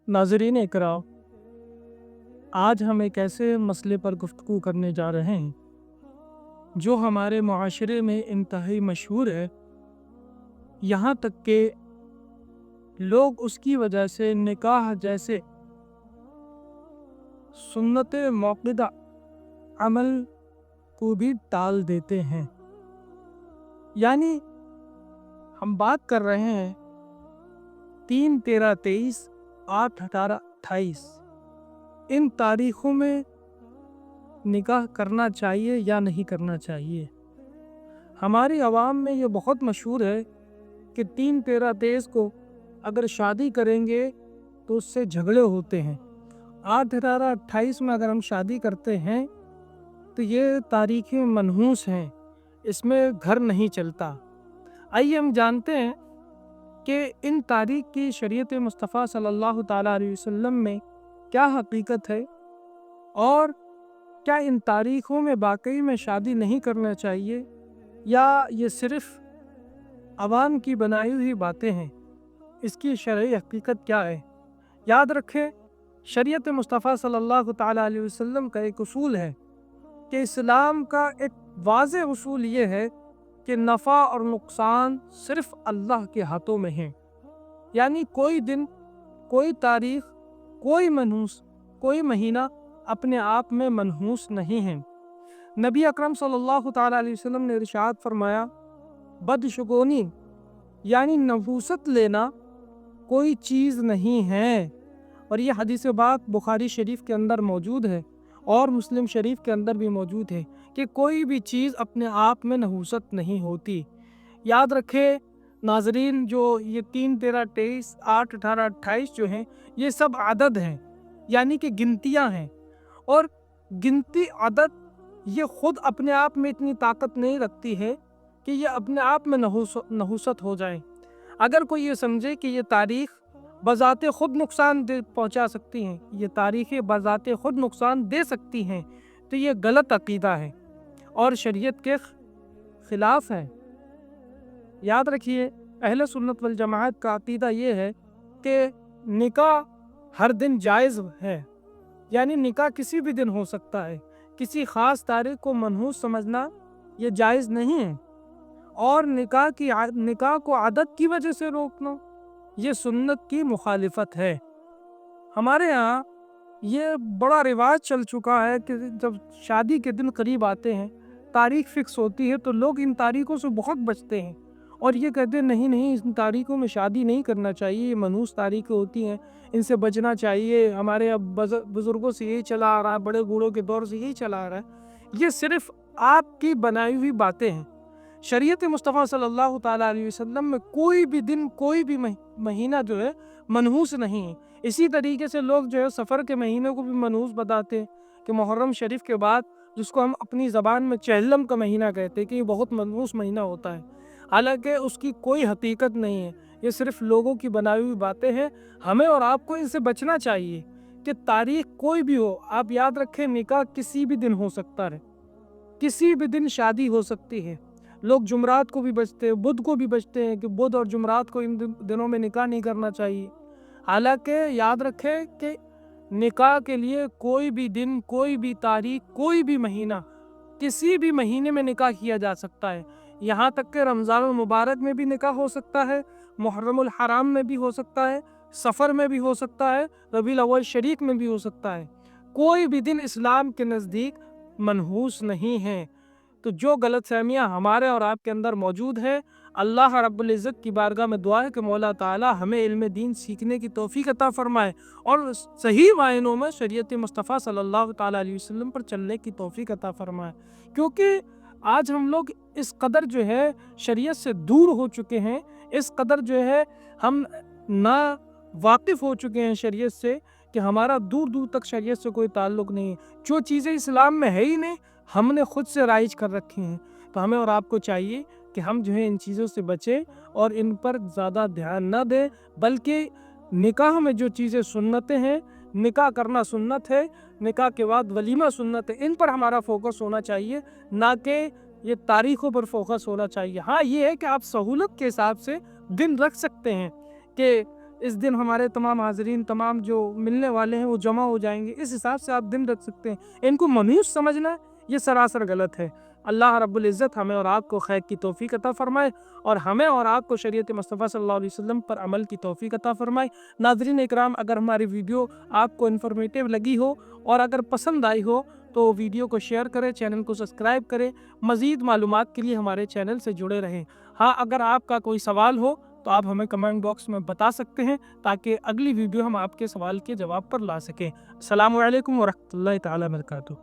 नाज़रीन इकराम, आज हम एक ऐसे मसले पर गुफ्तगू करने जा रहे हैं जो हमारे मुआशरे में इंतहाई मशहूर है। यहाँ तक कि लोग उसकी वजह से निकाह जैसे सुन्नत मौक़िदा अमल को भी टाल देते हैं। यानी हम बात कर रहे हैं 3, 13, 23, 8, 18, 28 इन तारीख़ों में निकाह करना चाहिए या नहीं करना चाहिए। हमारी आवाम में ये बहुत मशहूर है कि 3, 13, 23 को अगर शादी करेंगे तो उससे झगड़े होते हैं। 8, 18, 28 में अगर हम शादी करते हैं तो ये तारीख़ें मनहूस हैं, इसमें घर नहीं चलता। आइए हम जानते हैं कि इन तारीख़ की शरीयत मुस्तफ़ा सल्लल्लाहु ताला अलैहि वसल्लम में क्या हकीकत है और क्या इन तारीख़ों में वाकई में शादी नहीं करना चाहिए या ये सिर्फ़ अवाम की बनाई हुई बातें हैं। इसकी शरई हकीकत क्या है? याद रखें, शरीयत मुस्तफ़ा सल्लल्लाहु ताला अलैहि वसल्लम का एक उसूल है कि इस्लाम का एक वाज़ेह उसूल ये है कि नफ़ा और नुकसान सिर्फ़ अल्लाह के हाथों में है। यानी कोई दिन, कोई तारीख़, कोई मनहूस, कोई महीना अपने आप में मनहूस नहीं है। नबी अकरम सल्लल्लाहु ताला अलैहि वसल्लम ने इरशाद फरमाया, बदशगुनी यानी नफूसत लेना कोई चीज़ नहीं है। और ये हदीस बात बुखारी शरीफ के अंदर मौजूद है और मुस्लिम शरीफ के अंदर भी मौजूद है कि कोई भी चीज़ अपने आप में नहूसत नहीं होती। याद रखें नाजरीन, जो ये 3, 13, 23, 8, 18, 28 जो हैं, ये सब आदद हैं, यानी कि गिनतियाँ हैं। और गिनती आदत ये ख़ुद अपने आप में इतनी ताकत नहीं रखती है कि ये अपने आप में नहूसत हो जाए। अगर कोई ये समझे कि ये तारीख़ बज़ाते ख़ुद नुकसान पहुँचा सकती हैं, ये तारीख़ें बज़ाते ख़ुद नुकसान दे सकती हैं, तो ये गलत अक़ीदा है और शरीयत के ख़िलाफ़ है। याद रखिए, अहले सुन्नत वल जमाअत का अक़ीदा ये है कि निकाह हर दिन जायज़ है, यानी निकाह किसी भी दिन हो सकता है। किसी ख़ास तारीख़ को मनहूस समझना ये जायज़ नहीं है। और निकाह को आदत की वजह से रोकना ये सुन्नत की मुखालिफत है। हमारे यहाँ ये बड़ा रिवाज चल चुका है कि जब शादी के दिन करीब आते हैं, तारीख़ फ़िक्स होती है, तो लोग इन तारीख़ों से बहुत बचते हैं और ये कहते हैं नहीं नहीं, इन तारीख़ों में शादी नहीं करना चाहिए, ये मनहूस तारीख़ें होती हैं, इनसे बचना चाहिए। हमारे अब बुज़ुर्गों से यही चला आ रहा है, बड़े बूढ़ों के दौर से यही चला आ रहा है। ये सिर्फ़ आपकी बनाई हुई बातें हैं। शरीयत मुस्तफ़ा सल्लल्लाहु ताला अलैहि वसल्लम में कोई भी दिन, कोई भी महीना जो है मनहूस नहीं है। इसी तरीके से लोग जो है सफ़र के महीने को भी मनहूस बताते हैं कि मुहर्रम शरीफ के बाद, जिसको हम अपनी ज़बान में चहल्लम का महीना कहते हैं, कि ये बहुत मनहूस महीना होता है। हालांकि उसकी कोई हकीकत नहीं है, ये सिर्फ़ लोगों की बनाई हुई बातें हैं। हमें और आपको इनसे बचना चाहिए कि तारीख़ कोई भी हो। आप याद रखें, निकाह किसी भी दिन हो सकता है, किसी भी दिन शादी हो सकती है। लोग जुमरात को भी बचते हैं, बुध को भी बचते हैं कि बुध और जुमरात को इन दिनों में निकाह नहीं करना चाहिए। हालांकि याद रखें कि निकाह के लिए कोई भी दिन, कोई भी तारीख़, कोई भी महीना, किसी भी महीने में निकाह किया जा सकता है। यहाँ तक कि रमज़ान मुबारक में भी निकाह हो सकता है, मुहर्रमुल हराम में भी हो सकता है, सफ़र में भी हो सकता है, रबीउल अव्वल शरीक में भी हो सकता है। कोई भी दिन इस्लाम के नज़दीक मनहूस नहीं है। तो जो गलतफ़हमियाँ हमारे और आपके अंदर मौजूद है, अल्लाह रब्बुल इज़्ज़त की बारगाह में दुआ है कि मौला ताला हमें इल्म दीन सीखने की तौफ़ीक़ अता फ़रमाए और सही मायनों में शरीयत मुस्तफ़ा सल्लल्लाहु ताला अलैहि वसल्लम पर चलने की तौफ़ीक़ अता फ़रमाए। क्योंकि आज हम लोग इस कदर जो है शरीयत से दूर हो चुके हैं, इस कदर जो है हम ना वाकिफ़ हो चुके हैं शरीयत से कि हमारा दूर दूर तक शरीयत से कोई ताल्लुक़ नहीं है। जो चीज़ें इस्लाम में है ही नहीं, हमने ख़ुद से राइज कर रखी हैं। तो हमें और आपको चाहिए कि हम जो है इन चीज़ों से बचें और इन पर ज़्यादा ध्यान न दें, बल्कि निकाह में जो चीज़ें सुन्नतें हैं, निकाह करना सुन्नत है, निकाह के बाद वलीमा सुन्नत है, इन पर हमारा फोकस होना चाहिए, ना कि ये तारीख़ों पर फोकस होना चाहिए। हाँ, ये है कि आप सहूलत के हिसाब से दिन रख सकते हैं कि اس دن ہمارے تمام حاضرین، تمام جو ملنے والے ہیں وہ جمع ہو جائیں گے، اس حساب سے آپ دن رکھ سکتے ہیں۔ ان کو ممیز سمجھنا یہ سراسر غلط ہے۔ اللہ رب العزت ہمیں اور آپ کو خیر کی توفیق عطا فرمائے، اور ہمیں اور آپ کو شریعت مصطفیٰ صلی اللہ علیہ وسلم پر عمل کی توفیق عطا فرمائے۔ ناظرین اکرام، اگر ہماری ویڈیو آپ کو انفارمیٹیو لگی ہو اور اگر پسند آئی ہو تو ویڈیو کو شیئر کریں، چینل کو سبسکرائب کریں، مزید معلومات کے لیے ہمارے چینل سے جڑے رہیں۔ ہاں، اگر آپ کا کوئی سوال ہو تو آپ ہمیں کمنٹ باکس میں بتا سکتے ہیں تاکہ اگلی ویڈیو ہم آپ کے سوال کے جواب پر لا سکیں۔ السلام علیکم ورحمۃ اللہ تعالیٰ وبرکاتہ۔